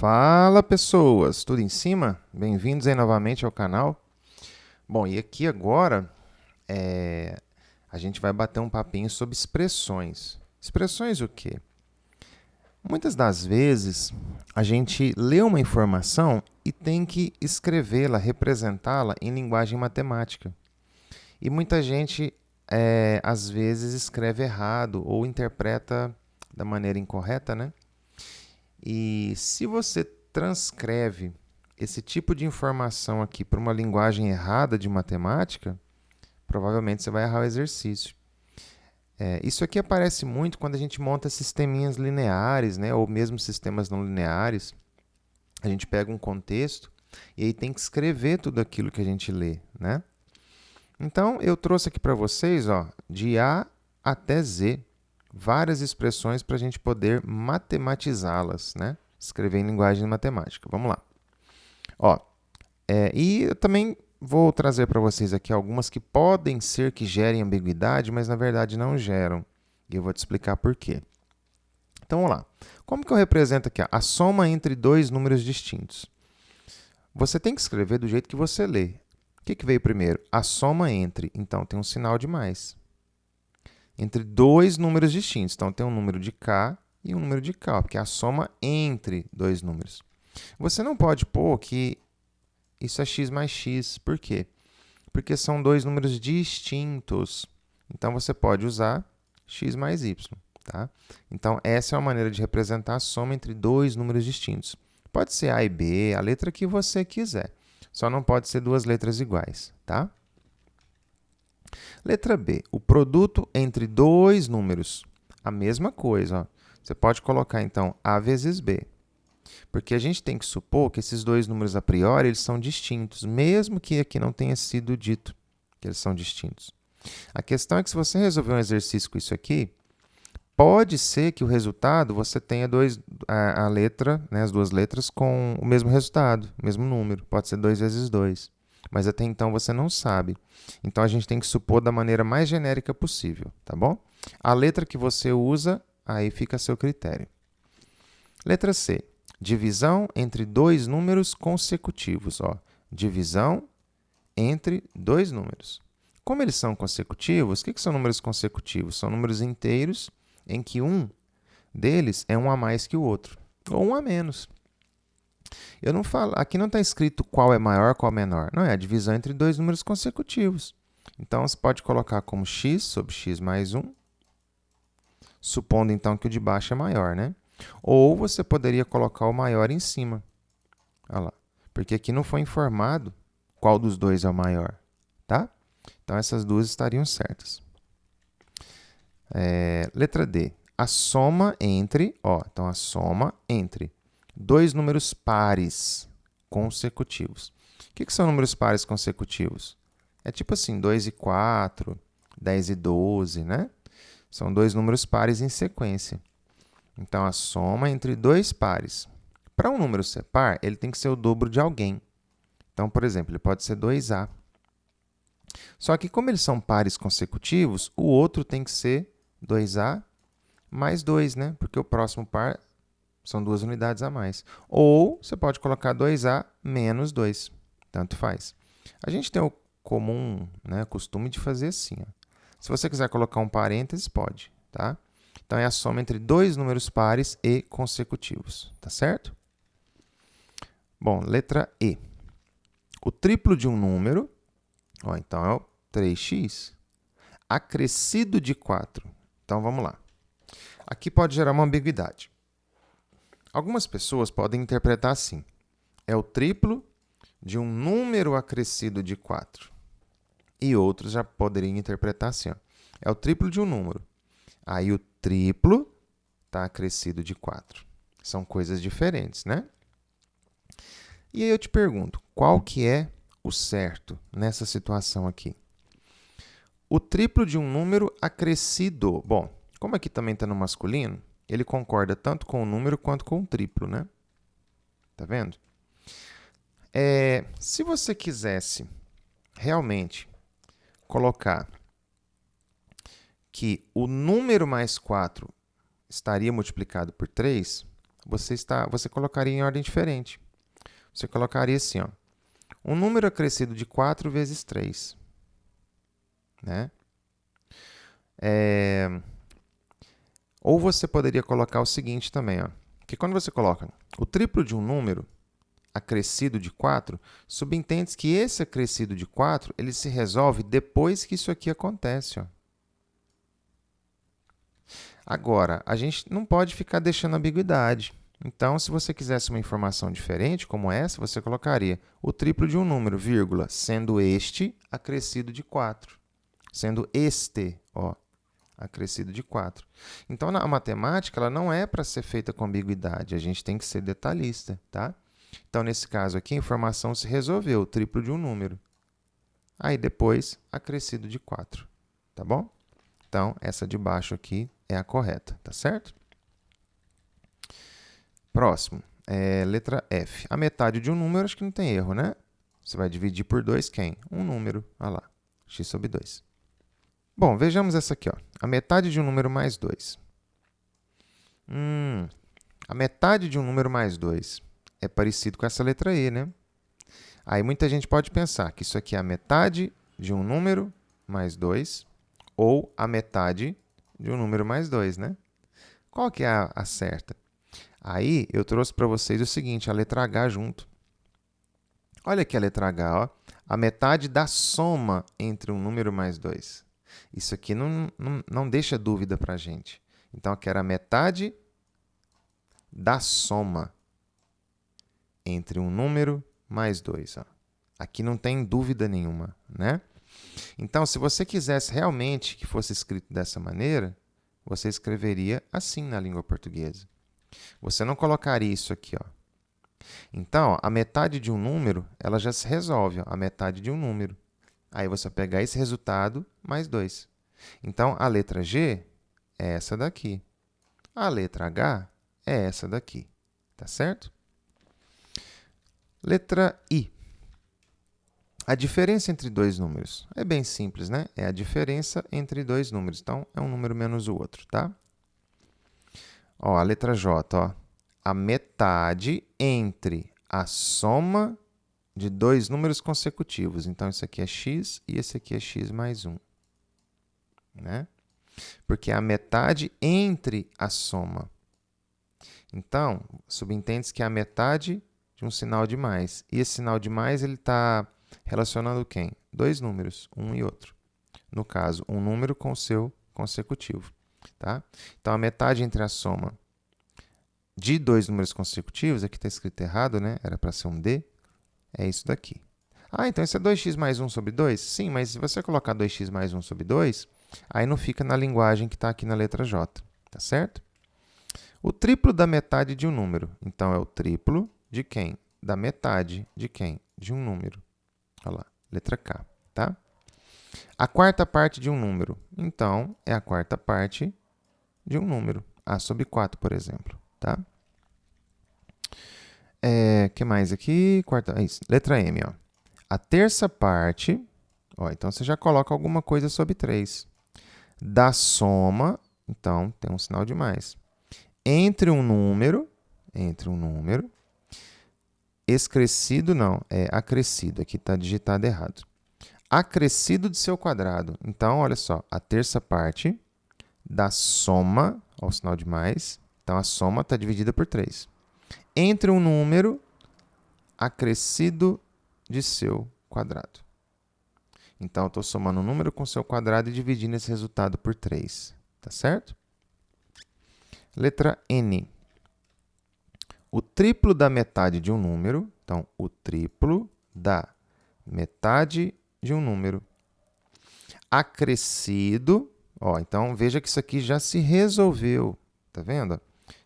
Fala pessoas, tudo em cima? Bem-vindos aí novamente ao canal. Bom, e aqui agora a gente vai bater um papinho sobre expressões. Expressões o quê? Muitas das vezes a gente lê uma informação e tem que escrevê-la, representá-la em linguagem matemática. E muita gente às vezes escreve errado ou interpreta da maneira incorreta, né? E se você transcreve esse tipo de informação aqui para uma linguagem errada de matemática, provavelmente você vai errar o exercício. Isso aqui aparece muito quando a gente monta sisteminhas lineares, né, ou mesmo sistemas não lineares. A gente pega um contexto e aí tem que escrever tudo aquilo que a gente lê, né? Então, eu trouxe aqui para vocês, ó, de A até Z, várias expressões para a gente poder matematizá-las, né? Escrever em linguagem matemática. Vamos lá. Ó, e eu também vou trazer para vocês aqui algumas que podem ser que gerem ambiguidade, mas na verdade não geram. E eu vou te explicar por quê. Então, vamos lá. Como que eu represento aqui a soma entre dois números distintos? Você tem que escrever do jeito que você lê. O que veio primeiro? A soma entre. Então, tem um sinal de mais. Entre dois números distintos. Então, tem um número de K e um número de K, porque é a soma entre dois números. Você não pode pôr que isso é x mais x. Por quê? Porque são dois números distintos. Então, você pode usar x mais y. Tá? Então, essa é uma maneira de representar a soma entre dois números distintos. Pode ser A e B, a letra que você quiser. Só não pode ser duas letras iguais. Tá? Letra B, o produto entre dois números. A mesma coisa. Ó. Você pode colocar, então, A vezes B. Porque a gente tem que supor que esses dois números a priori eles são distintos, mesmo que aqui não tenha sido dito que eles são distintos. A questão é que se você resolver um exercício com isso aqui, pode ser que o resultado você tenha a letra, né, as duas letras com o mesmo resultado, o mesmo número. Pode ser 2 vezes 2. Mas até então você não sabe. Então a gente tem que supor da maneira mais genérica possível, tá bom? A letra que você usa, aí fica a seu critério. Letra C. Divisão entre dois números consecutivos. Ó. Divisão entre dois números. Como eles são consecutivos, o que são números consecutivos? São números inteiros em que um deles é um a mais que o outro, ou um a menos. Eu não falo, aqui não está escrito qual é maior, qual é menor. Não, é a divisão entre dois números consecutivos. Então, você pode colocar como x sobre x mais 1, supondo então que o de baixo é maior, né? Ou você poderia colocar o maior em cima. Olha lá. Porque aqui não foi informado qual dos dois é o maior, tá? Então, essas duas estariam certas. Letra D. A soma entre, ó, então a soma entre dois números pares consecutivos. O que são números pares consecutivos? É tipo assim, 2 e 4, 10 e 12, né? São dois números pares em sequência. Então, a soma entre dois pares. Para um número ser par, ele tem que ser o dobro de alguém. Então, por exemplo, ele pode ser 2A. Só que, como eles são pares consecutivos, o outro tem que ser 2A mais 2, né? Porque o próximo par são duas unidades a mais. Ou você pode colocar 2A menos 2. Tanto faz. A gente tem o comum, né, costume de fazer assim. Ó. Se você quiser colocar um parênteses, pode. Tá? Então, é a soma entre dois números pares e consecutivos. Tá certo? Bom, letra E. O triplo de um número, ó, então é o 3x, acrescido de 4. Então, vamos lá. Aqui pode gerar uma ambiguidade. Algumas pessoas podem interpretar assim. É o triplo de um número acrescido de 4. E outros já poderiam interpretar assim. Ó. É o triplo de um número. Aí o triplo está acrescido de 4. São coisas diferentes, né? E aí eu te pergunto, qual que é o certo nessa situação aqui? O triplo de um número acrescido. Bom, como aqui também está no masculino, ele concorda tanto com o número quanto com o triplo, né? Tá vendo? Se você quisesse realmente colocar que o número mais 4 estaria multiplicado por 3, você colocaria em ordem diferente. Você colocaria assim, ó, um número acrescido de 4 vezes 3. Né? Ou você poderia colocar o seguinte também, ó, que quando você coloca o triplo de um número acrescido de 4, subentende que esse acrescido de 4 ele se resolve depois que isso aqui acontece. Ó. Agora, a gente não pode ficar deixando ambiguidade. Então, se você quisesse uma informação diferente, como essa, você colocaria o triplo de um número, vírgula, sendo este acrescido de 4. Sendo este, ó, acrescido de 4. Então, a matemática ela não é para ser feita com ambiguidade, a gente tem que ser detalhista, tá? Então, nesse caso aqui, a informação se resolveu, o triplo de um número. Aí, depois, acrescido de 4, tá bom? Então, essa de baixo aqui é a correta, tá certo? Próximo, letra F. A metade de um número, acho que não tem erro, né? Você vai dividir por 2 quem? Um número, olha lá, x sobre 2. Bom, vejamos essa aqui, ó. A metade de um número mais 2. A metade de um número mais 2 é parecido com essa letra E, né? Aí muita gente pode pensar que isso aqui é a metade de um número mais 2 ou a metade de um número mais 2, né? Qual que é a certa? Aí eu trouxe para vocês o seguinte, a letra H junto. Olha aqui a letra H, ó. A metade da soma entre um número mais 2. Isso aqui não deixa dúvida para a gente. Então, aqui era a metade da soma entre um número mais 2. Ó. Aqui não tem dúvida nenhuma, né? Então, se você quisesse realmente que fosse escrito dessa maneira, você escreveria assim na língua portuguesa. Você não colocaria isso aqui, ó. Então, a metade de um número, ela já se resolve, ó, a metade de um número. Aí você vai pegar esse resultado mais 2. Então, a letra G é essa daqui. A letra H é essa daqui. Tá certo? Letra I. A diferença entre dois números. É bem simples, né? É a diferença entre dois números. Então, é um número menos o outro, tá? Ó, a letra J, ó. A metade entre a soma de dois números consecutivos. Então, isso aqui é x e esse aqui é x mais 1. Né? Porque é a metade entre a soma. Então, subentende-se que é a metade de um sinal de mais. E esse sinal de mais ele está relacionando quem? Dois números, um e outro. No caso, um número com o seu consecutivo. Tá? Então, a metade entre a soma de dois números consecutivos, aqui está escrito errado, né? Era para ser um D, é isso daqui. Ah, então isso é 2x mais 1 sobre 2? Sim, mas se você colocar 2x mais 1 sobre 2, aí não fica na linguagem que está aqui na letra J, tá certo? O triplo da metade de um número. Então, é o triplo de quem? Da metade de quem? De um número. Olha lá, letra K, tá? A quarta parte de um número. Então, é a quarta parte de um número. A sobre 4, por exemplo, tá? Que mais aqui? Letra M, ó. A terça parte, ó, então você já coloca alguma coisa sobre 3. Da soma, então tem um sinal de mais. Entre um número, excrescido não, é acrescido, aqui está digitado errado. Acrescido de seu quadrado. Então, olha só, a terça parte da soma, ó, o sinal de mais, então a soma está dividida por 3. Entre um número acrescido de seu quadrado. Então, eu estou somando um número com seu quadrado e dividindo esse resultado por 3. Tá certo? Letra N. O triplo da metade de um número. Então, o triplo da metade de um número. Acrescido. Ó, então, veja que isso aqui já se resolveu. Tá vendo?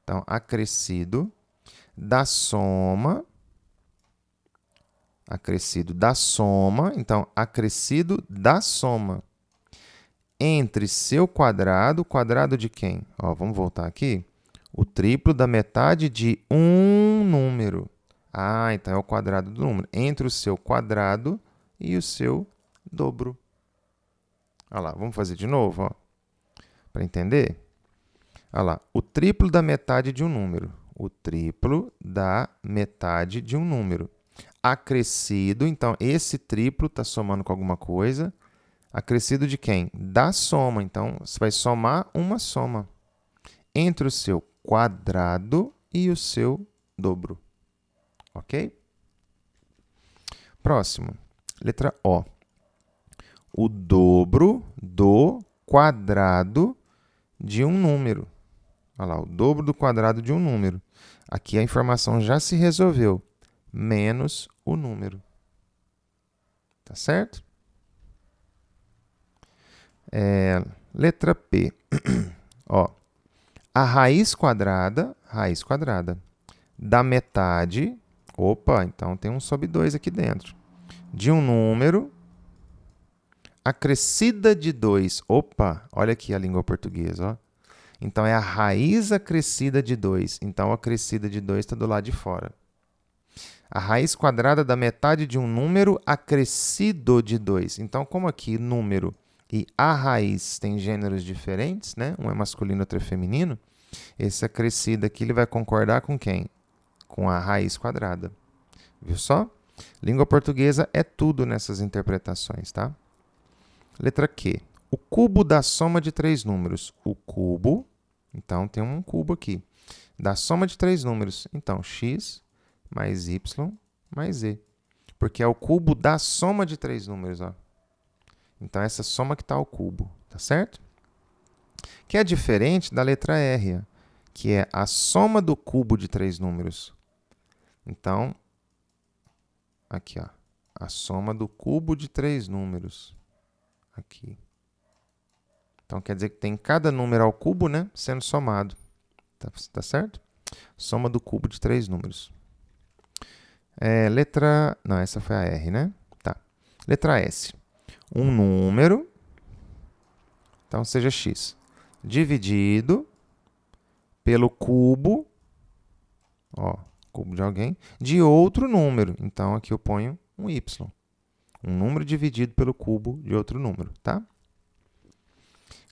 Então, acrescido da soma. Acrescido da soma. Então, acrescido da soma. Entre seu quadrado. Quadrado de quem? Ó, vamos voltar aqui. O triplo da metade de um número. Ah, então é o quadrado do número. Entre o seu quadrado e o seu dobro. Olha lá, vamos fazer de novo, para entender? Olha lá, o triplo da metade de um número. O triplo da metade de um número. Acrescido, então, esse triplo está somando com alguma coisa. Acrescido de quem? Da soma. Então, você vai somar uma soma entre o seu quadrado e o seu dobro. Ok? Próximo. Letra O. O dobro do quadrado de um número. Olha lá, o dobro do quadrado de um número. Aqui a informação já se resolveu. Menos o número. Tá certo? Letra P. Ó, a raiz quadrada da metade, opa, então tem um sobre 2 aqui dentro, de um número acrescida de 2. Opa, olha aqui a língua portuguesa, ó. Então, é a raiz acrescida de 2. Então, a acrescida de 2 está do lado de fora. A raiz quadrada da metade de um número acrescido de 2. Então, como aqui número e a raiz têm gêneros diferentes, né? Um é masculino, outro é feminino, esse acrescido aqui ele vai concordar com quem? Com a raiz quadrada. Viu só? Língua portuguesa é tudo nessas interpretações, tá? Letra Q. O cubo da soma de 3 números. O cubo, então tem um cubo aqui, da soma de 3 números. Então, x mais y mais z. Porque é o cubo da soma de 3 números, ó. Então, essa soma que está ao cubo, tá certo? Que é diferente da letra R, que é a soma do cubo de 3 números. Então, aqui, ó, a soma do cubo de 3 números. Aqui. Então, quer dizer que tem cada número ao cubo, né, sendo somado. Tá certo? Soma do cubo de 3 números. Letra... Não, essa foi a R, né? Tá. Letra S. Um número, então seja x, dividido pelo cubo, ó, cubo de alguém, de outro número. Então, aqui eu ponho um y. Um número dividido pelo cubo de outro número, tá?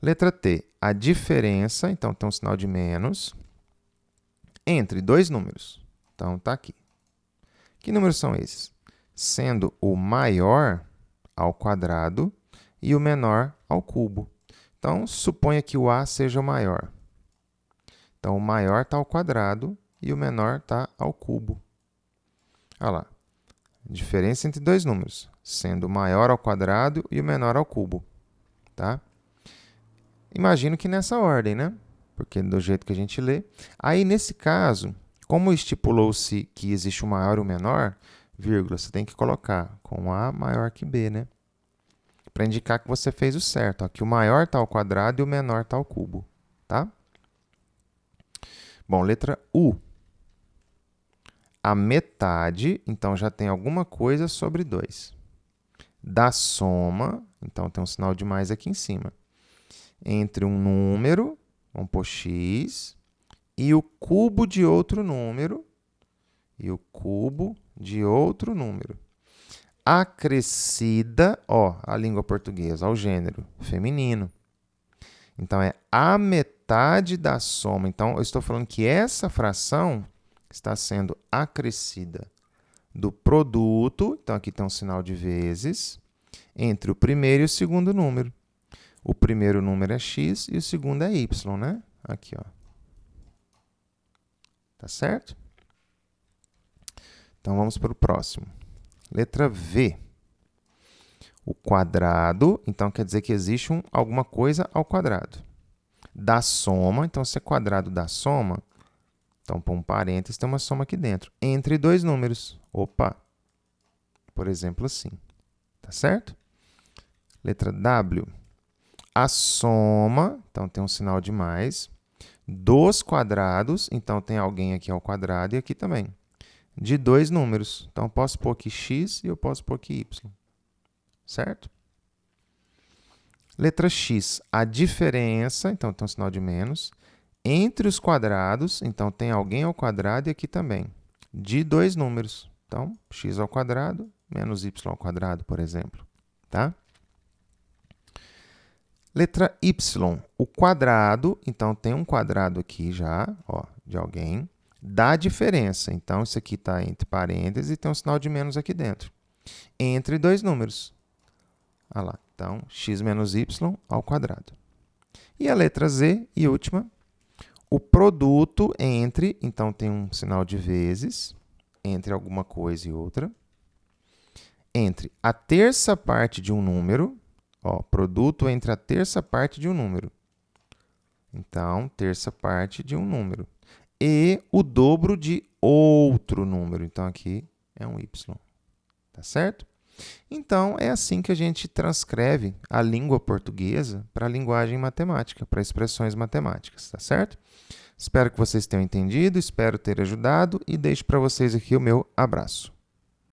Letra T. A diferença, então tem um sinal de menos, entre dois números. Então, tá aqui. Que números são esses? Sendo o maior ao quadrado e o menor ao cubo. Então, suponha que o A seja o maior. Então, o maior está ao quadrado e o menor está ao cubo. Olha lá. Diferença entre dois números, sendo o maior ao quadrado e o menor ao cubo. Tá? Imagino que nessa ordem, né? Porque do jeito que a gente lê. Aí, nesse caso, como estipulou-se que existe o maior e o menor, vírgula, você tem que colocar com A maior que B, né? Para indicar que você fez o certo, ó, que o maior está ao quadrado e o menor está ao cubo, tá? Bom, letra U. A metade, então já tem alguma coisa sobre 2. Da soma, então tem um sinal de mais aqui em cima, entre um número, vamos pôr x, e o cubo de outro número, acrescida, ó, a língua portuguesa, ao gênero feminino. Então, é a metade da soma. Então, eu estou falando que essa fração está sendo acrescida do produto, então aqui tem um sinal de vezes, entre o primeiro e o segundo número. O primeiro número é x e o segundo é y, né? Aqui, ó. Tá certo? Então, vamos para o próximo. Letra V. O quadrado, então, quer dizer que existe alguma coisa ao quadrado. Da soma, então, se é quadrado da soma, então, por um parênteses, tem uma soma aqui dentro. Entre dois números. Opa! Por exemplo, assim. Tá certo? Letra W. A soma, então, tem um sinal de mais, dos quadrados, então, tem alguém aqui ao quadrado e aqui também, de dois números. Então, eu posso pôr aqui x e eu posso pôr aqui y. Certo? Letra X, a diferença, então tem um sinal de menos, entre os quadrados, então tem alguém ao quadrado e aqui também, de dois números. Então, x ao quadrado menos y ao quadrado, por exemplo. Tá? Letra Y, o quadrado, então tem um quadrado aqui já, ó, de alguém, da diferença. Então, isso aqui está entre parênteses e tem um sinal de menos aqui dentro. Entre dois números. Olha lá. Então, x menos y ao quadrado. E a letra Z, e última, o produto entre, então tem um sinal de vezes, entre alguma coisa e outra, entre a terça parte de um número, ó, produto entre a terça parte de um número. Então, terça parte de um número. E o dobro de outro número. Então, aqui é um y. Tá certo? Então, é assim que a gente transcreve a língua portuguesa para a linguagem matemática, para expressões matemáticas. Tá certo? Espero que vocês tenham entendido, espero ter ajudado e deixo para vocês aqui o meu abraço.